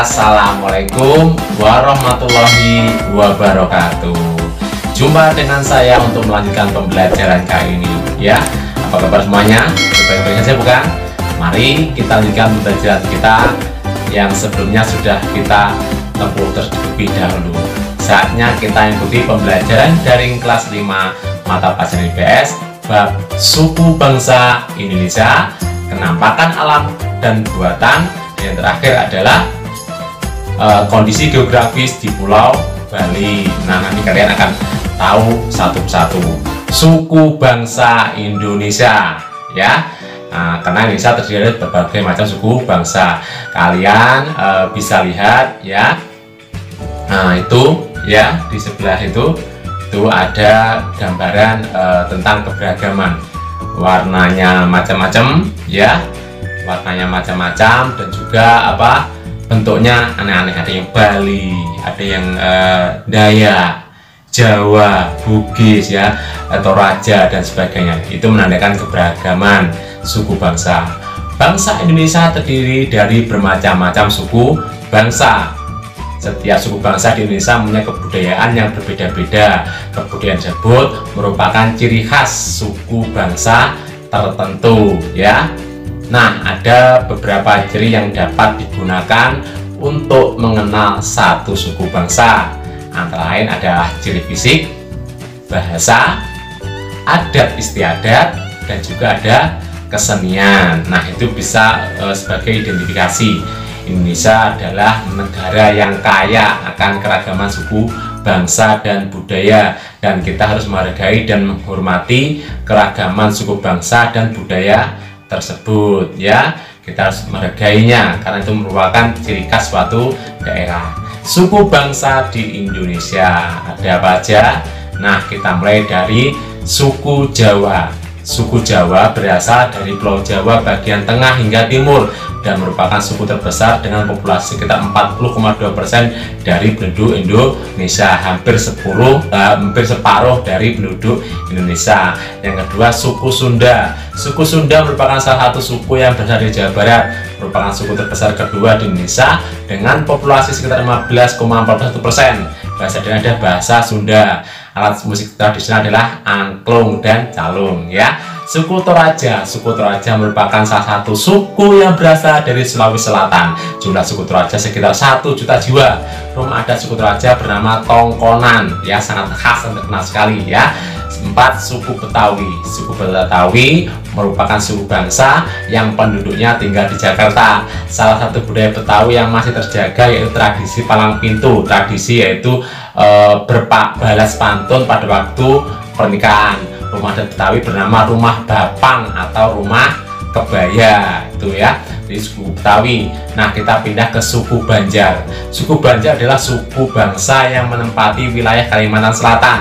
Assalamualaikum warahmatullahi wabarakatuh. Jumpa dengan saya untuk melanjutkan pembelajaran kali ini ya. Apa kabar semuanya? Baik-baik saja bukan? Mari kita lanjutkan pembelajaran kita yang sebelumnya sudah kita tempuh terlebih dahulu. Saatnya kita ikuti pembelajaran daring kelas 5 mata pelajaran IPS bab suku bangsa Indonesia, kenampakan alam dan buatan. Yang terakhir adalah kondisi geografis di Pulau Bali. Nah, nanti kalian akan tahu satu persatu suku bangsa Indonesia ya. Nah, karena Indonesia terdiri dari berbagai macam suku bangsa. Kalian bisa lihat ya. Nah, itu ya di sebelah itu ada gambaran tentang keberagaman. Warnanya macam-macam ya. Warnanya macam-macam dan juga bentuknya aneh-aneh. Ada yang Bali, ada yang Dayak, Jawa, Bugis ya, atau Raja dan sebagainya. Itu menandakan keberagaman suku bangsa. Bangsa Indonesia terdiri dari bermacam-macam suku bangsa. Setiap suku bangsa di Indonesia mempunyai kebudayaan yang berbeda-beda. Kebudayaan tersebut merupakan ciri khas suku bangsa tertentu ya. Nah, ada beberapa ciri yang dapat digunakan untuk mengenal satu suku bangsa. Antara lain adalah ciri fisik, bahasa, adat istiadat, dan juga ada kesenian. Nah, itu bisa sebagai identifikasi. Indonesia adalah negara yang kaya akan keragaman suku bangsa dan budaya, dan kita harus menghargai dan menghormati keragaman suku bangsa dan budaya tersebut ya. Kita harus menghargainya karena itu merupakan ciri khas suatu daerah. Suku bangsa di Indonesia ada apa aja? Nah, kita mulai dari suku Jawa. Suku Jawa berasal dari Pulau Jawa bagian tengah hingga timur dan merupakan suku terbesar dengan populasi sekitar 40,2% dari penduduk Indonesia, hampir separuh dari penduduk Indonesia. Yang kedua, suku Sunda. Suku Sunda merupakan salah satu suku yang berasal dari Jawa Barat, merupakan suku terbesar kedua di Indonesia dengan populasi sekitar 15,41%. Bahasa daerah ada bahasa Sunda. Alat musik tradisional adalah angklung dan calung ya. Suku Toraja. Suku Toraja merupakan salah satu suku yang berasal dari Sulawesi Selatan. Jumlah suku Toraja sekitar 1 juta jiwa. Rumah adat suku Toraja bernama Tongkonan ya, sangat khas dan terkenal sekali ya. 4. Suku Betawi. Suku Betawi merupakan suku bangsa yang penduduknya tinggal di Jakarta. Salah satu budaya Betawi yang masih terjaga yaitu tradisi palang pintu. Tradisi yaitu berbalas pantun pada waktu pernikahan. Rumah adat Betawi bernama rumah Bapang atau rumah kebaya itu ya, di suku Betawi. Nah, kita pindah ke suku Banjar. Suku Banjar adalah suku bangsa yang menempati wilayah Kalimantan Selatan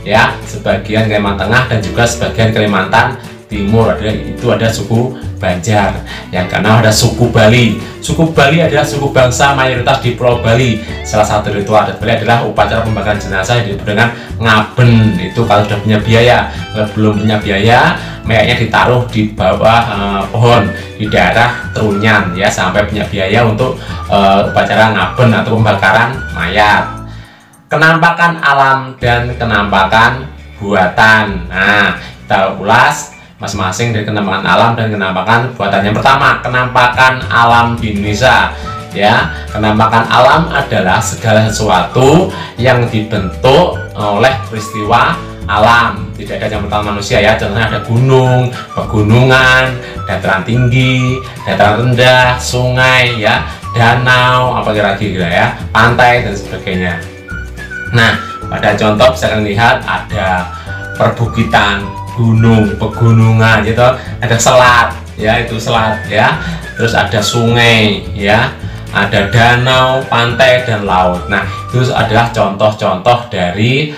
ya, sebagian Kalimantan Tengah dan juga sebagian Kalimantan Timur. Itu ada suku Banjar. Yang keenam ada suku Bali. Suku Bali adalah suku bangsa mayoritas di Pulau Bali. Salah satu ritual adat Bali adalah upacara pembakaran jenazah yang disebut dengan ngaben. Itu kalau sudah punya biaya. Kalau belum punya biaya, mayatnya ditaruh di bawah pohon di daerah Trunyan ya, sampai punya biaya untuk upacara ngaben atau pembakaran mayat. Kenampakan alam dan kenampakan buatan. Nah, kita ulas masing-masing dari kenampakan alam dan kenampakan buatan. Yang pertama, kenampakan alam di Indonesia ya. Kenampakan alam adalah segala sesuatu yang dibentuk oleh peristiwa alam, tidak ada campur tangan manusia ya. Contohnya ada gunung, pegunungan, dataran tinggi, dataran rendah, sungai ya, danau, apa kira-kira ya, pantai dan sebagainya. Nah, pada contoh bisa kalian lihat ada perbukitan, gunung, pegunungan gitu, ada selat ya, itu selat ya, terus ada sungai ya, ada danau, pantai dan laut. Nah, itu adalah contoh-contoh dari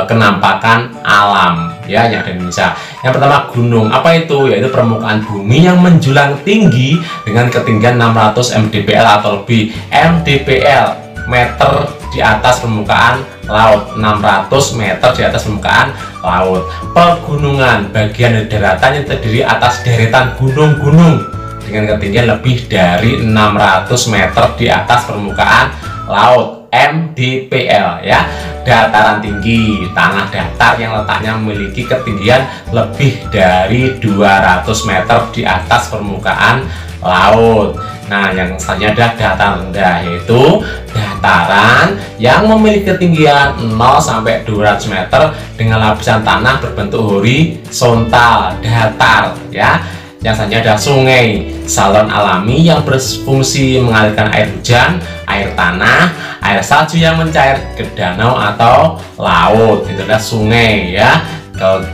kenampakan alam ya yang ada di Indonesia. Yang pertama, gunung. Apa itu? Yaitu permukaan bumi yang menjulang tinggi dengan ketinggian 600 mdpl atau lebih. mdpl meter di atas permukaan laut, 600 meter di atas permukaan laut. Pegunungan, bagian dari daratan yang terdiri atas deretan gunung-gunung dengan ketinggian lebih dari 600 meter di atas permukaan laut, MDPL ya. Dataran tinggi, tanah datar yang letaknya memiliki ketinggian lebih dari 200 meter di atas permukaan laut. Nah, yang selanjutnya adalah dataran rendah, yaitu dataran yang memiliki ketinggian 0 sampai 200 meter dengan lapisan tanah berbentuk horizontal datar ya. Yang selanjutnya ada sungai, saluran alami yang berfungsi mengalirkan air hujan, air tanah, air salju yang mencair ke danau atau laut. Itu adalah sungai ya.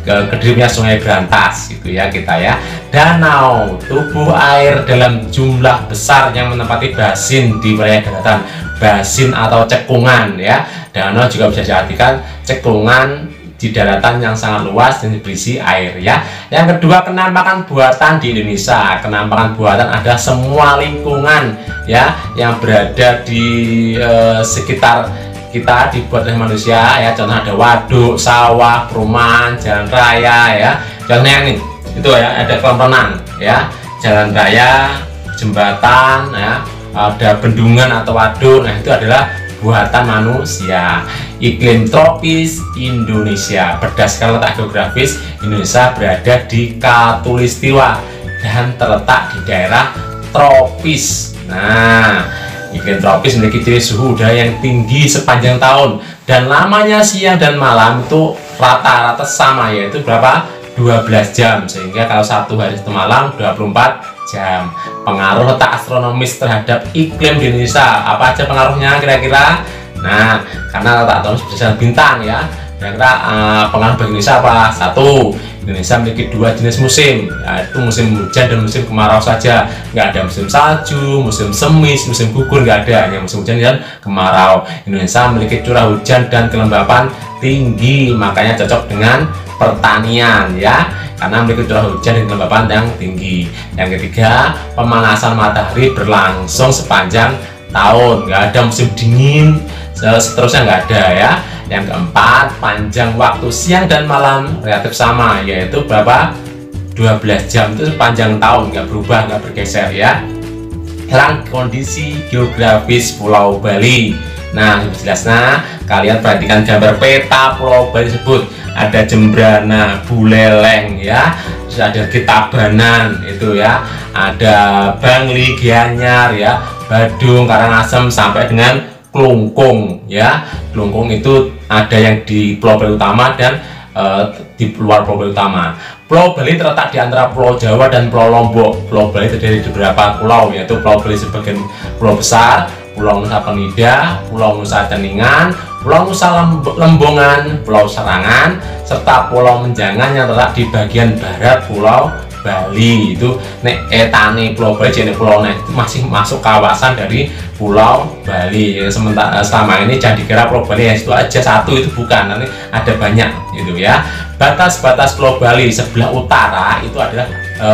Kedirinya Sungai Berantas gitu ya kita ya. Danau, tubuh air dalam jumlah besar yang menempati basin di wilayah daratan, basin atau cekungan ya. Danau juga bisa diartikan cekungan di daratan yang sangat luas dan berisi air ya. Yang kedua, kenampakan buatan di Indonesia. Kenampakan buatan ada semua lingkungan ya yang berada di sekitar kita dibuat oleh manusia ya. Contoh ada waduk, sawah, perumahan, jalan raya ya. Contohnya nih, itu ya, ada kolam renang ya, jalan raya, jembatan ya, ada bendungan atau waduk. Nah, itu adalah buatan manusia. Iklim tropis Indonesia. Berdasarkan letak geografis, Indonesia berada di Khatulistiwa dan terletak di daerah tropis. Nah, iklim tropis memiliki ciri suhu udara yang tinggi sepanjang tahun dan lamanya siang dan malam itu rata-rata sama, yaitu berapa? 12 jam, sehingga kalau satu hari satu malam 24 jam. Pengaruh letak astronomis terhadap iklim di Indonesia, apa aja pengaruhnya kira-kira? Nah, karena letak astronomis berdasarkan bintang ya. Kira-kira pengaruh bagi Indonesia apa? Satu, Indonesia memiliki dua jenis musim, yaitu musim hujan dan musim kemarau saja. Nggak ada musim salju, musim semis, musim gugur, nggak ada, hanya musim hujan dan kemarau. Indonesia memiliki curah hujan dan kelembapan tinggi, makanya cocok dengan pertanian ya, karena memiliki curah hujan dan kelembapan yang tinggi. Yang ketiga, pemanasan matahari berlangsung sepanjang tahun, nggak ada musim dingin, seterusnya nggak ada ya. Yang keempat, panjang waktu siang dan malam relatif sama, yaitu berapa? 12 jam, itu sepanjang tahun, nggak berubah, nggak bergeser ya. Sekarang kondisi geografis Pulau Bali. Nah, jelasnya kalian perhatikan gambar peta Pulau Bali tersebut. Ada Jembrana, Buleleng ya, terus ada Kitabanan itu ya, ada Bangli, Gianyar ya, Badung, Karangasem sampai dengan Klungkung ya. Klungkung itu ada yang di Pulau Bali Utama dan di luar Pulau Bali Utama. Pulau Bali terletak di antara Pulau Jawa dan Pulau Lombok. Pulau Bali terdiri dari beberapa pulau, yaitu Pulau Bali sebagian pulau besar, Pulau Nusa Penida, Pulau Nusa Ceningan, Pulau Nusa Lembongan, Pulau Serangan, serta Pulau Menjangan yang terletak di bagian barat Pulau Bali. Itu nek etane Pulau Bali jadi pulau itu masih masuk kawasan dari Pulau Bali. Sementara selama ini jangan dikira Pulau Bali ya itu aja satu, itu bukan, nanti ada banyak gitu ya. Batas-batas Pulau Bali sebelah utara itu adalah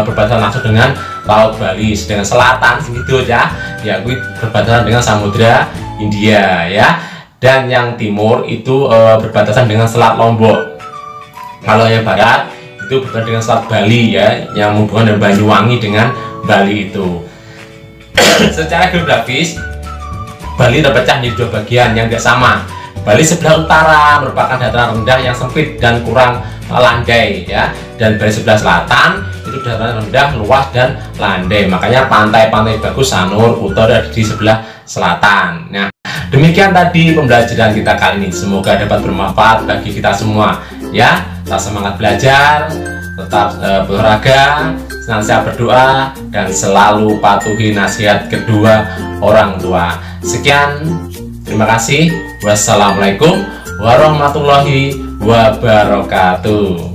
berbatasan langsung dengan Laut Bali, sedangkan selatan segitu ya, gue berbatasan dengan Samudra Hindia ya. Dan yang timur itu berbatasan dengan Selat Lombok. Kalau yang barat itu berbatasan dengan Selat Bali ya, yang menghubungkan dari Banyuwangi dengan Bali itu. Secara geografis, Bali terpecah menjadi dua bagian yang tidak sama. Bali sebelah utara merupakan dataran rendah yang sempit dan kurang landai ya, dan Bali sebelah selatan itu dataran rendah, luas dan landai. Makanya pantai-pantai bagus Sanur, Kuta ada di sebelah selatan. Nah, demikian tadi pembelajaran kita kali ini. Semoga dapat bermanfaat bagi kita semua ya. Tetap semangat belajar, tetap berolahraga, senantiasa berdoa, dan selalu patuhi nasihat kedua orang tua. Sekian, terima kasih. Wassalamualaikum warahmatullahi wabarakatuh.